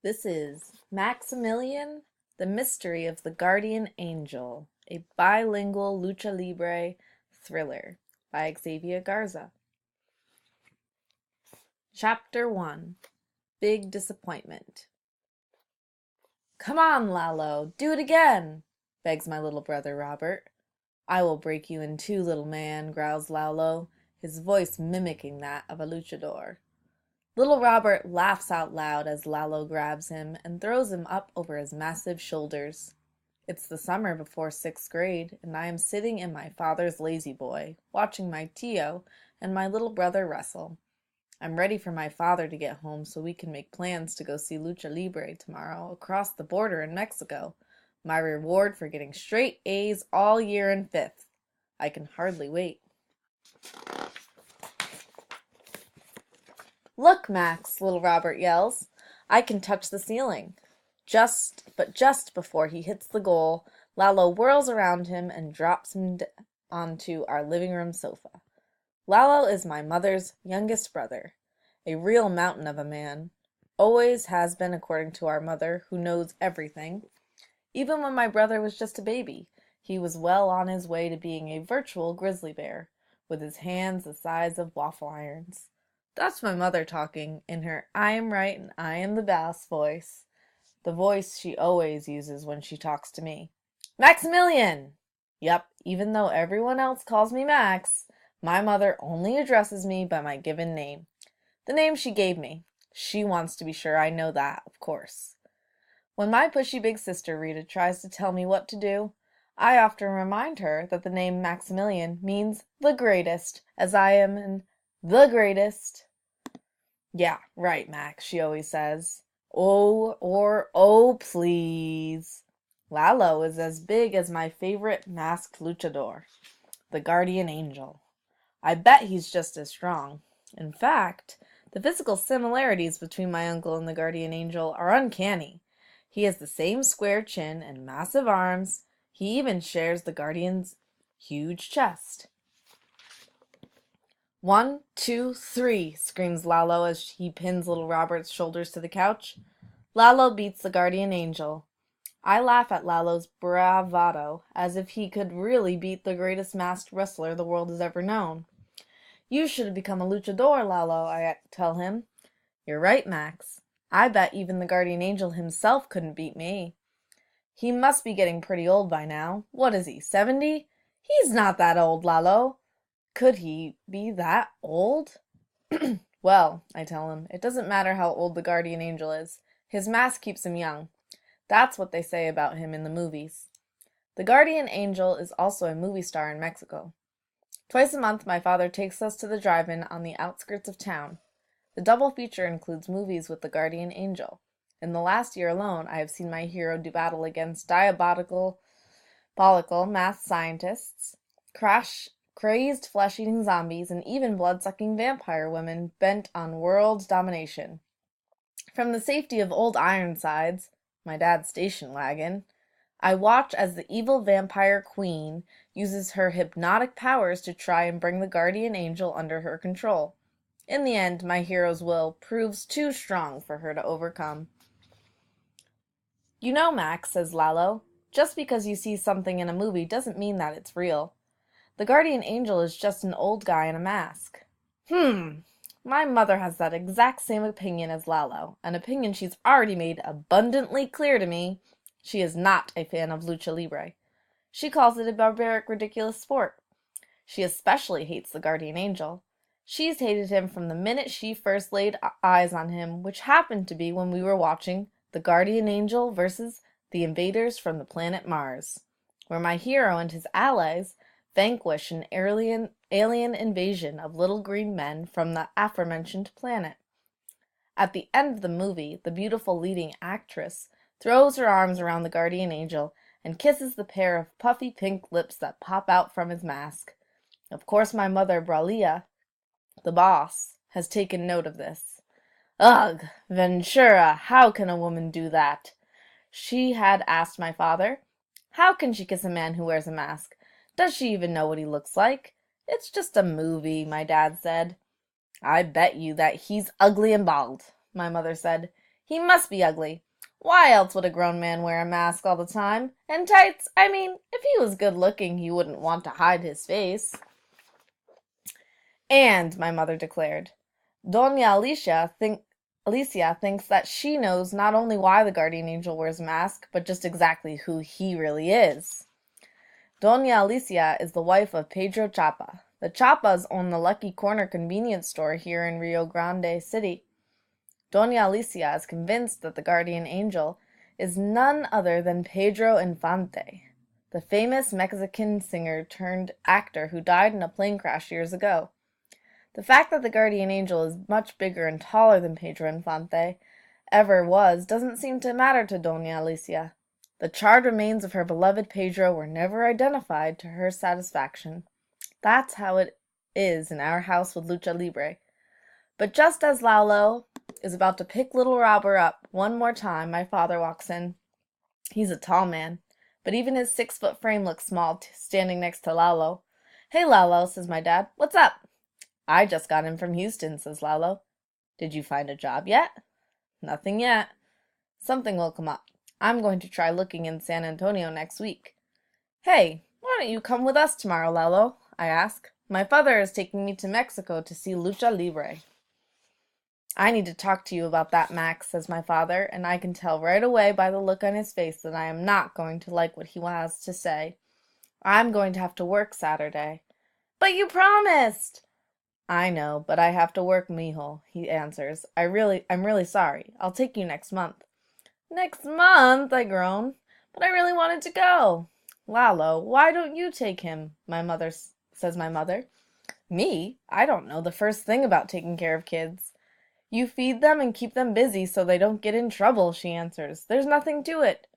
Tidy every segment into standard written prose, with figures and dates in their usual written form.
This is Maximilian, the Mystery of the Guardian Angel, a bilingual lucha libre thriller by Xavier Garza. Chapter 1 Big Disappointment. Come on, Lalo, do it again, begs my little brother Robert. I will break you in two, little man, growls Lalo, his voice mimicking that of a luchador. Little Robert laughs out loud as Lalo grabs him and throws him up over his massive shoulders. It's the summer before 6th grade, and I am sitting in my father's lazy boy, watching my Tio and my little brother wrestle. I'm ready for my father to get home so we can make plans to go see Lucha Libre tomorrow across the border in Mexico, my reward for getting straight A's all year in 5th. I can hardly wait. Look, Max, little Robert yells. I can touch the ceiling. Just before he hits the goal, Lalo whirls around him and drops him onto our living room sofa. Lalo is my mother's youngest brother, a real mountain of a man. Always has been, according to our mother, who knows everything. Even when my brother was just a baby, he was well on his way to being a virtual grizzly bear, with his hands the size of waffle irons. That's my mother talking in her I am right and I am the boss voice. The voice she always uses when she talks to me. Maximilian! Yep, even though everyone else calls me Max, my mother only addresses me by my given name. The name she gave me. She wants to be sure I know that, of course. When my pushy big sister Rita tries to tell me what to do, I often remind her that the name Maximilian means the greatest, as I am the greatest. Yeah, right, Max, she always says. Oh, please. Lalo is as big as my favorite masked luchador, the Guardian Angel. I bet he's just as strong. In fact, the physical similarities between my uncle and the Guardian Angel are uncanny. He has the same square chin and massive arms. He even shares the Guardian's huge chest. 1, 2, 3, screams Lalo as he pins little Robert's shoulders to the couch. Lalo beats the Guardian Angel. I laugh at Lalo's bravado, as if he could really beat the greatest masked wrestler the world has ever known. You should have become a luchador, Lalo, I tell him. You're right, Max. I bet even the Guardian Angel himself couldn't beat me. He must be getting pretty old by now. What is he, 70? He's not that old, Lalo. Could he be that old? Well, I tell him, it doesn't matter how old the Guardian Angel is. His mask keeps him young. That's what they say about him in the movies. The Guardian Angel is also a movie star in Mexico. Twice a month, my father takes us to the drive-in on the outskirts of town. The double feature includes movies with the Guardian Angel. In the last year alone, I have seen my hero do battle against diabolical math scientists, crazed flesh-eating zombies, and even blood-sucking vampire women bent on world domination. From the safety of Old Ironsides, my dad's station wagon, I watch as the evil vampire queen uses her hypnotic powers to try and bring the Guardian Angel under her control. In the end, my hero's will proves too strong for her to overcome. You know, Max, says Lalo, just because you see something in a movie doesn't mean that it's real. The Guardian Angel is just an old guy in a mask. My mother has that exact same opinion as Lalo, an opinion she's already made abundantly clear to me. She is not a fan of lucha libre. She calls it a barbaric, ridiculous sport. She especially hates the Guardian Angel. She's hated him from the minute she first laid eyes on him, which happened to be when we were watching The Guardian Angel versus the Invaders from the Planet Mars, where my hero and his allies vanquish an alien invasion of little green men from the aforementioned planet. At the end of the movie, the beautiful leading actress throws her arms around the Guardian Angel and kisses the pair of puffy pink lips that pop out from his mask. Of course, my mother, Bralia, the boss, has taken note of this. Ugh, Ventura, how can a woman do that? She had asked my father. How can she kiss a man who wears a mask? Does she even know what he looks like? It's just a movie, my dad said. I bet you that he's ugly and bald, my mother said. He must be ugly. Why else would a grown man wear a mask all the time? And tights? I mean, if he was good-looking, he wouldn't want to hide his face. And, my mother declared, Doña Alicia thinks that she knows not only why the guardian angel wears a mask, but just exactly who he really is. Doña Alicia is the wife of Pedro Chapa. The Chapas own the Lucky Corner convenience store here in Rio Grande City. Doña Alicia is convinced that the guardian angel is none other than Pedro Infante, the famous Mexican singer turned actor who died in a plane crash years ago. The fact that the guardian angel is much bigger and taller than Pedro Infante ever was doesn't seem to matter to Doña Alicia. The charred remains of her beloved Pedro were never identified to her satisfaction. That's how it is in our house with Lucha Libre. But just as Lalo is about to pick little Robber up one more time, my father walks in. He's a tall man, but even his 6-foot frame looks small standing next to Lalo. Hey, Lalo, says my dad. What's up? I just got in from Houston, says Lalo. Did you find a job yet? Nothing yet. Something will come up. I'm going to try looking in San Antonio next week. Hey, why don't you come with us tomorrow, Lalo? I ask. My father is taking me to Mexico to see Lucha Libre. I need to talk to you about that, Max, says my father, and I can tell right away by the look on his face that I am not going to like what he has to say. I'm going to have to work Saturday. But you promised! I know, but I have to work, mijo, he answers. I'm really sorry. I'll take you next month. Next month, I groan. But I really wanted to go. Lalo, why don't you take him? Says my mother. Me? I don't know the first thing about taking care of kids. You feed them and keep them busy so they don't get in trouble, she answers. There's nothing to it.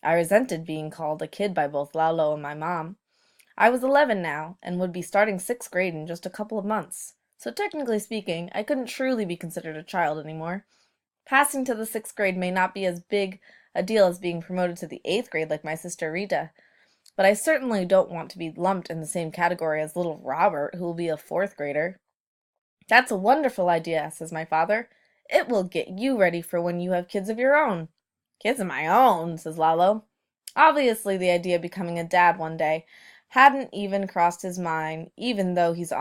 I resented being called a kid by both Lalo and my mom. I was 11 now, and would be starting 6th grade in just a couple of months. So technically speaking, I couldn't truly be considered a child anymore. Passing to the 6th grade may not be as big a deal as being promoted to the 8th grade like my sister Rita, but I certainly don't want to be lumped in the same category as little Robert, who will be a 4th grader. That's a wonderful idea, says my father. It will get you ready for when you have kids of your own. Kids of my own, says Lalo. Obviously the idea of becoming a dad one day hadn't even crossed his mind, even though he's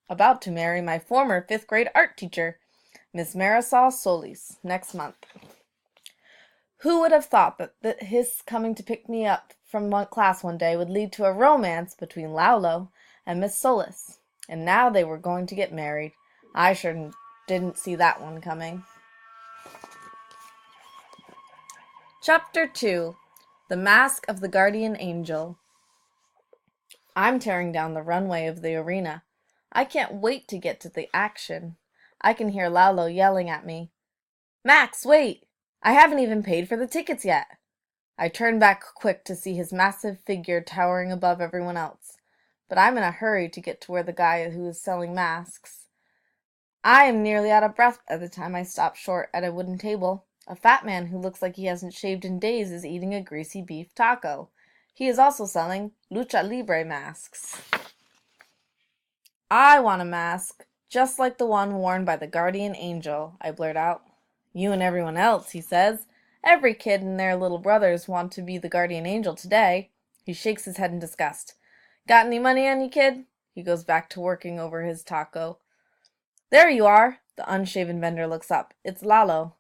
about to marry my former 5th grade art teacher, Miss Marisol Solis, next month. Who would have thought that his coming to pick me up from class one day would lead to a romance between Lalo and Miss Solis? And now they were going to get married. I sure didn't see that one coming. Chapter 2. The Mask of the Guardian Angel. I'm tearing down the runway of the arena. I can't wait to get to the action. I can hear Lalo yelling at me. Max, wait! I haven't even paid for the tickets yet. I turn back quick to see his massive figure towering above everyone else. But I'm in a hurry to get to where the guy who is selling masks. I am nearly out of breath by the time I stop short at a wooden table. A fat man who looks like he hasn't shaved in days is eating a greasy beef taco. He is also selling Lucha Libre masks. I want a mask, just like the one worn by the guardian angel, I blurt out. You and everyone else, he says. Every kid and their little brothers want to be the guardian angel today. He shakes his head in disgust. Got any money on you, kid? He goes back to working over his taco. There you are! The unshaven vendor looks up. It's Lalo.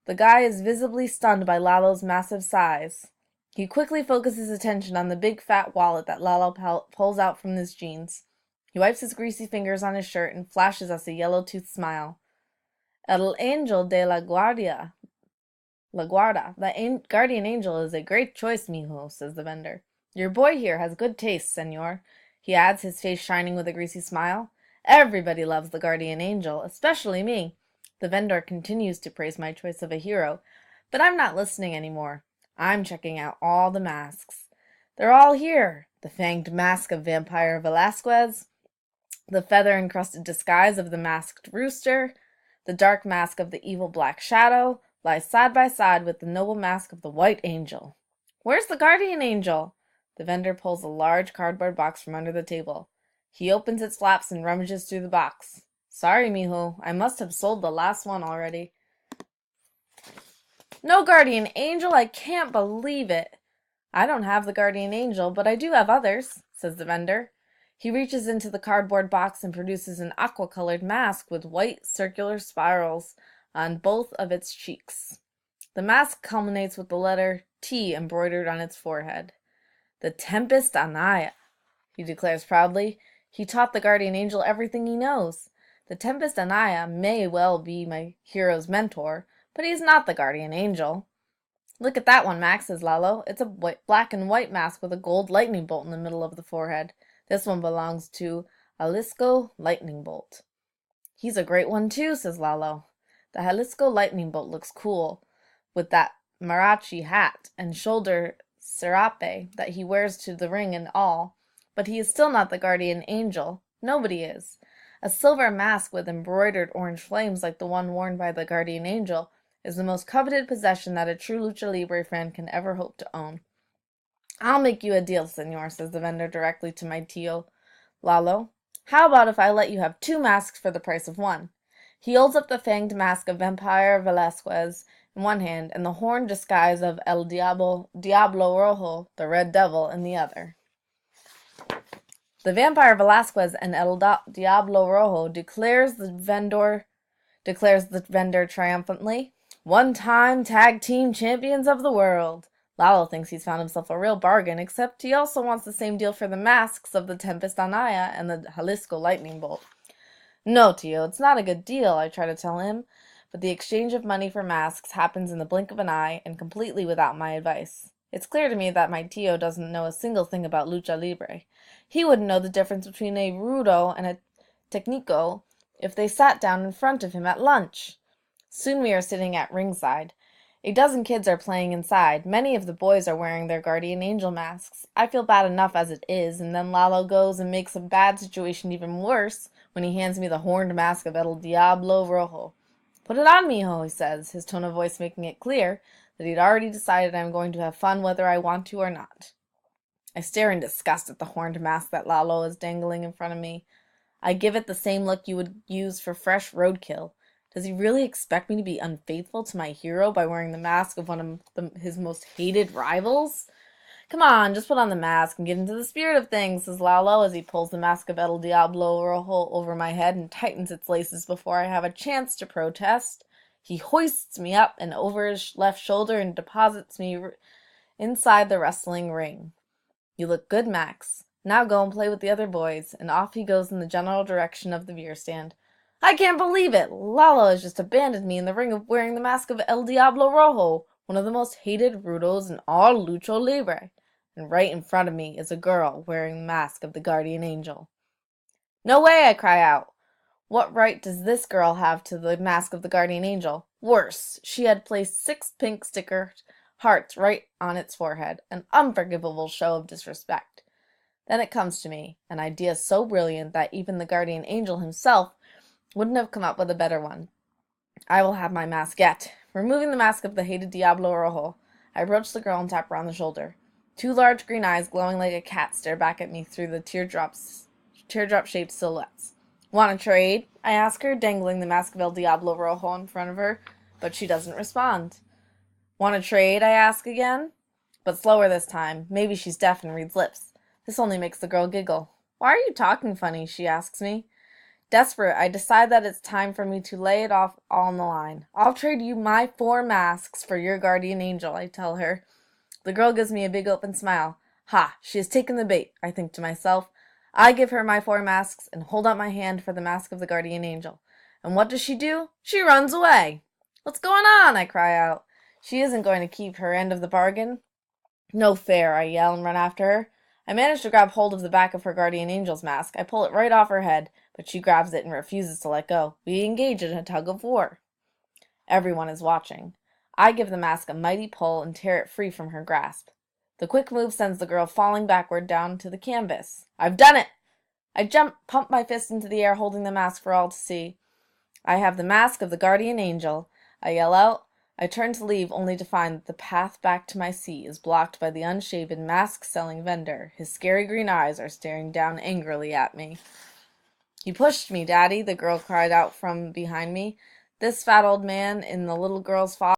The guy is visibly stunned by Lalo's massive size. He quickly focuses attention on the big fat wallet that Lalo pulls out from his jeans. He wipes his greasy fingers on his shirt and flashes us a yellow-toothed smile. El Angel de la Guardia. La Guarda. The guardian angel is a great choice, mijo, says the vendor. Your boy here has good taste, senor, he adds, his face shining with a greasy smile. Everybody loves the guardian angel, especially me. The vendor continues to praise my choice of a hero, but I'm not listening anymore. I'm checking out all the masks. They're all here. The fanged mask of Vampire Velasquez, the feather-encrusted disguise of the masked rooster, the dark mask of the evil Black Shadow, lies side by side with the noble mask of the White Angel. Where's the guardian angel? The vendor pulls a large cardboard box from under the table. He opens its flaps and rummages through the box. Sorry, mijo, I must have sold the last one already. No guardian angel? I can't believe it. I don't have the guardian angel, but I do have others, says the vendor. He reaches into the cardboard box and produces an aqua-colored mask with white circular spirals on both of its cheeks. The mask culminates with the letter T embroidered on its forehead. The Tempest Anaya, he declares proudly. He taught the guardian angel everything he knows. The Tempest Anaya may well be my hero's mentor, but he's not the guardian angel. Look at that one, Max, says Lalo. It's a black and white mask with a gold lightning bolt in the middle of the forehead. This one belongs to Jalisco Lightning Bolt. He's a great one too, says Lalo. The Jalisco Lightning Bolt looks cool, with that mariachi hat and shoulder serape that he wears to the ring and all, but he is still not the guardian angel. Nobody is. A silver mask with embroidered orange flames like the one worn by the guardian angel is the most coveted possession that a true lucha libre fan can ever hope to own. I'll make you a deal, senor, says the vendor directly to my tío Lalo. How about if I let you have 2 masks for the price of 1? He holds up the fanged mask of Vampire Velasquez in one hand and the horned disguise of El Diablo Rojo, the Red Devil, in the other. The Vampire Velasquez and El Diablo Rojo, declares the vendor triumphantly. 1-time tag team champions of the world. Lalo thinks he's found himself a real bargain, except he also wants the same deal for the masks of the Tempest Anaya and the Jalisco Lightning Bolt. No, Tio, it's not a good deal, I try to tell him, but the exchange of money for masks happens in the blink of an eye and completely without my advice. It's clear to me that my Tio doesn't know a single thing about lucha libre. He wouldn't know the difference between a rudo and a technico if they sat down in front of him at lunch. Soon we are sitting at ringside. A dozen kids are playing inside. Many of the boys are wearing their guardian angel masks. I feel bad enough as it is, and then Lalo goes and makes a bad situation even worse when he hands me the horned mask of El Diablo Rojo. Put it on, mijo, he says, his tone of voice making it clear that he'd already decided I'm going to have fun whether I want to or not. I stare in disgust at the horned mask that Lalo is dangling in front of me. I give it the same look you would use for fresh roadkill. Does he really expect me to be unfaithful to my hero by wearing the mask of one of his most hated rivals? Come on, just put on the mask and get into the spirit of things, says Lalo as he pulls the mask of El Diablo Rojo over my head and tightens its laces before I have a chance to protest. He hoists me up and over his left shoulder and deposits me inside the wrestling ring. You look good, Max. Now go and play with the other boys, and off he goes in the general direction of the beer stand. I can't believe it! Lalo has just abandoned me in the ring of wearing the mask of El Diablo Rojo, one of the most hated rudos in all Lucha Libre. And right in front of me is a girl wearing the mask of the guardian angel. No way, I cry out. What right does this girl have to the mask of the guardian angel? Worse, she had placed 6 pink sticker hearts right on its forehead, an unforgivable show of disrespect. Then it comes to me, an idea so brilliant that even the guardian angel himself wouldn't have come up with a better one. I will have my mask yet. Removing the mask of the hated Diablo Rojo, I approach the girl and tap her on the shoulder. 2 large green eyes glowing like a cat stare back at me through the teardrop-shaped silhouettes. Want to trade? I ask her, dangling the mask of El Diablo Rojo in front of her, but she doesn't respond. Want to trade? I ask again, but slower this time. Maybe she's deaf and reads lips. This only makes the girl giggle. Why are you talking funny? She asks me. Desperate, I decide that it's time for me to lay it off all on the line. I'll trade you my 4 masks for your guardian angel, I tell her. The girl gives me a big open smile. Ha, she has taken the bait, I think to myself. I give her my 4 masks and hold out my hand for the mask of the guardian angel. And what does she do? She runs away. What's going on? I cry out. She isn't going to keep her end of the bargain. No fair, I yell and run after her. I manage to grab hold of the back of her guardian angel's mask. I pull it right off her head, but she grabs it and refuses to let go. We engage in a tug of war. Everyone is watching. I give the mask a mighty pull and tear it free from her grasp. The quick move sends the girl falling backward down to the canvas. I've done it! I pump my fist into the air, holding the mask for all to see. I have the mask of the guardian angel. I yell out. I turn to leave, only to find that the path back to my seat is blocked by the unshaven, mask-selling vendor. His scary green eyes are staring down angrily at me. You pushed me, Daddy, the girl cried out from behind me. This fat old man in the little girl's father